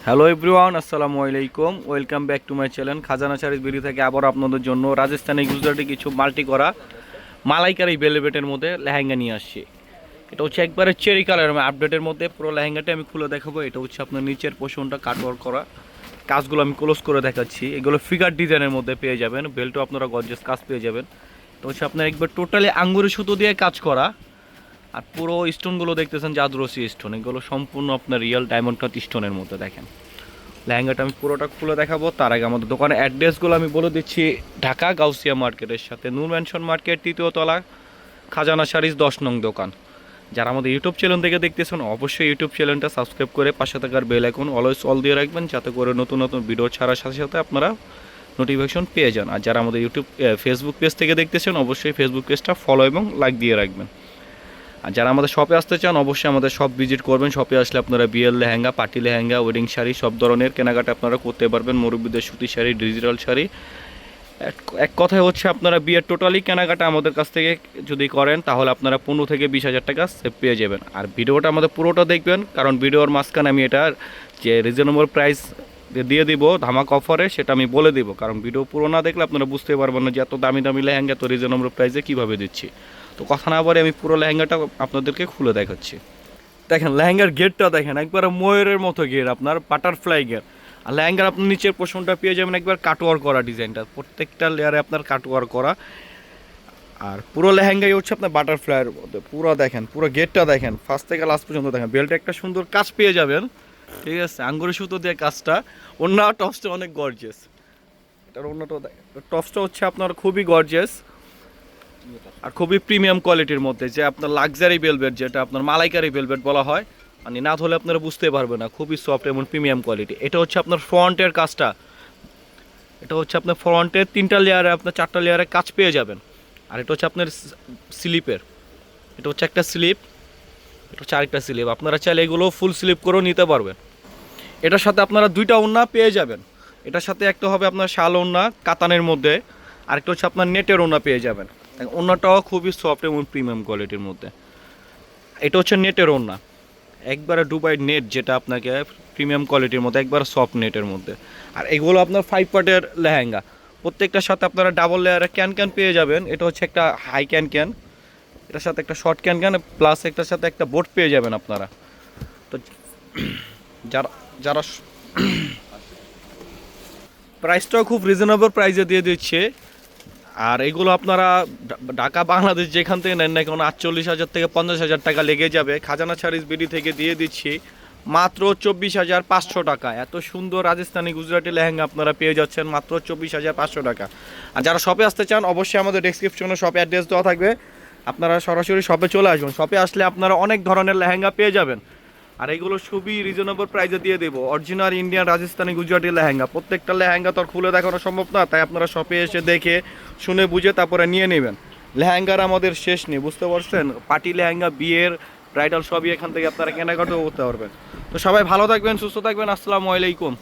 Hello everyone, আসসালামু আলাইকুম। Welcome back to my channel খাজানা শাড়িজ বিডি থেকে আবার আপনাদের জন্য রাজস্থানি গুজরাটি কিছু মাল্টি করা মালাইকারি বেলভেটের মধ্যে লেহেঙ্গা নিয়ে আসছি। এটা হচ্ছে একবারে চেরি কালার আপডেটের মধ্যে। পুরো লেহেঙ্গাটা আমি খুলে দেখাবো। এটা হচ্ছে আপনার নিচের পোর্শনটা কাটওয়ার্ক করা, কাজগুলো আমি ক্লোজ করে দেখাচ্ছি। এগুলো ফিগার ডিজাইনের মধ্যে পেয়ে যাবেন, বেল্টও আপনারা গর্জিয়াস কাজ পেয়ে যাবেন। এটা হচ্ছে আপনার একবার টোটালি আঙ্গুরের সুতো দিয়ে কাজ করা, আর পুরো স্টোনগুলো দেখতেছেন জাদরসি স্টোন, এগুলো সম্পূর্ণ আপনার রিয়েল ডায়মন্ড কাট স্টোনের মধ্যে। দেখেন লেহেঙ্গাটা আমি পুরোটা খুলে দেখাবো। তার আগে আমাদের দোকানের অ্যাড্রেসগুলো আমি বলে দিচ্ছি। ঢাকা গাউসিয়া মার্কেটের সাথে নূর ম্যানশন মার্কেট, তৃতীয় তলা, খাজানা শাড়িজ 10 নং দোকান। যারা আমাদের ইউটিউব চ্যানেল থেকে দেখতেছেন অবশ্যই ইউটিউব চ্যানেলটা সাবস্ক্রাইব করে পাশে থাকার বেল আইকন অলওয়েজ অল দিয়ে রাখবেন, যাতে করে নতুন নতুন ভিডিও ছাড়ার সাথে সাথে আপনারা নোটিফিকেশন পেয়ে যান। আর যারা আমাদের ফেসবুক পেজ থেকে দেখতেছেন অবশ্যই ফেসবুক পেজটা ফলো এবং লাইক দিয়ে রাখবেন। আর যারা আমাদের শপে আসতে চান অবশ্যই আমাদের শপ ভিজিট করবেন। শপে আসলে আপনারা বিয়ের লেহেঙ্গা, পার্টি লেহেঙ্গা, ওয়েডিং শাড়ি সব ধরনের কেনাকাটা আপনারা করতে পারবেন। মুরব্বীদের সুতি শাড়ি, ডিজিটাল শাড়ি, এক কথায় হচ্ছে আপনারা বিয়ের টোটালি কেনাকাটা আমাদের কাছ থেকে যদি করেন তাহলে আপনারা 15 থেকে 20,000 টাকা সেভ পেয়ে যাবেন। আর ভিডিওটা আমাদের পুরোটা দেখবেন, কারণ ভিডিওর মাঝখানে আমি এটার যে রিজনেবল প্রাইস দিয়ে দিব ধামাক অফারে, সেটা আমি বলে দিব। কারণ ভিডিও পুরো না দেখলে আপনারা বুঝতে পারবেন না যে এত দামি দামি লেহেঙ্গা এত রিজনেবল প্রাইসে কীভাবে দিচ্ছি। তো কথা না বলে আমি পুরো লেহেঙ্গাটা আপনাদেরকে খুলে দেখাচ্ছি। দেখেন লেহেঙ্গার গেটটা দেখেন, একবার ময়ূরের মতো গেট, আপনার বাটারফ্লাই গেট। আর লেহেঙ্গার আপনি নিচের পোর্শনটা পেয়ে যাবেন একবার কাটওয়ার্ক করা ডিজাইনটা, প্রত্যেকটা লেয়ারে আপনার কাটওয়ার্ক করা। আর পুরো লেহেঙ্গাই হচ্ছে আপনার বাটারফ্লাইয়ের মধ্যে। পুরো দেখেন, পুরো গেটটা দেখেন, ফার্স্ট থেকে লাস্ট পর্যন্ত দেখেন। বেল্টে একটা সুন্দর কাজ পেয়ে যাবেন, ঠিক আছে, আঙ্গুরের সুতো দিয়ে কাজটা। অন্য টপসটা অনেক গর্জিয়াস, এটার অন্যটা টপসটা হচ্ছে আপনার খুবই গর্জিয়াস আর খুবই প্রিমিয়াম কোয়ালিটির মধ্যে, যে আপনার লাক্সারি ভেলভেট, যেটা আপনার মালাইকারি ভেলভেট বলা হয়। মানে না হলে আপনারা বুঝতে পারবেন না, খুবই সফট এবং প্রিমিয়াম কোয়ালিটি। এটা হচ্ছে আপনার ফ্রন্টের কাজটা, এটা হচ্ছে আপনার ফ্রন্টের 3টা লেয়ারে আপনার 4টা লেয়ারে কাজ পেয়ে যাবেন। আর এটা হচ্ছে আপনার স্লিপের, এটা হচ্ছে একটা স্লিপ, এটা হচ্ছে আরেকটা স্লিপ। আপনারা চাইলে এগুলো ফুল স্লিপ করেও নিতে পারবেন। এটার সাথে আপনারা 2টা ওড়না পেয়ে যাবেন। এটার সাথে একটা হবে আপনার শাল ওড়না কাতানের মধ্যে, আরেকটা হচ্ছে আপনার নেটের ওড়না পেয়ে যাবেন। ওড়নাটাও খুবই সফট এবং প্রিমিয়াম কোয়ালিটির মধ্যে। এটা হচ্ছে নেটের ওড়না, একবারে দুবাই নেট, যেটা আপনাকে প্রিমিয়াম কোয়ালিটির মধ্যে, একবার সফট নেটের মধ্যে। আর এগুলো আপনার 5 পার্টের লেহেঙ্গা, প্রত্যেকটার সাথে আপনারা ডাবল লেয়ারে ক্যান ক্যান পেয়ে যাবেন। এটা হচ্ছে একটা হাই ক্যান ক্যান, এটার সাথে একটা শর্ট ক্যান ক্যান, প্লাস একটার সাথে একটা বোট পেয়ে যাবেন আপনারা। তো যারা যারা প্রাইসটাও খুব রিজনেবল প্রাইসে দিয়ে দিচ্ছে। আর এগুলো আপনারা ঢাকা বাংলাদেশ যেখান থেকে নেন না কেন 48,000 থেকে 50,000 টাকা লেগে যাবে। খাজানা শাড়িজ বিডি থেকে দিয়ে দিচ্ছি মাত্র 24,500 টাকা। এত সুন্দর রাজস্থানি গুজরাটি লেহেঙ্গা আপনারা পেয়ে যাচ্ছেন মাত্র 24,500 টাকা। আর যারা শপে আসতে চান অবশ্যই আমাদের ডেসক্রিপশনে শপে অ্যাড্রেস দেওয়া থাকবে, আপনারা সরাসরি শপে চলে আসবেন। শপে আসলে আপনারা অনেক ধরনের লেহেঙ্গা পেয়ে যাবেন। আর এগুলো খুবই রিজনেবল প্রাইসে দিয়ে দেবো, অরিজিনাল ইন্ডিয়ান রাজস্থানি গুজরাটি লেহেঙ্গা। প্রত্যেকটা লেহেঙ্গা তো আর খুলে দেখানো সম্ভব না, তাই আপনারা শপে এসে দেখে শুনে বুঝে তারপরে নিয়ে নেবেন। লেহেঙ্গার আমাদের শেষ নেই, বুঝতে পারছেন। পার্টি লেহেঙ্গা, বিয়ের, ব্রাইডাল সবই এখান থেকে আপনারা কেনাকাটাও করতে পারবেন। তো সবাই ভালো থাকবেন, সুস্থ থাকবেন, আসসালামু আলাইকুম।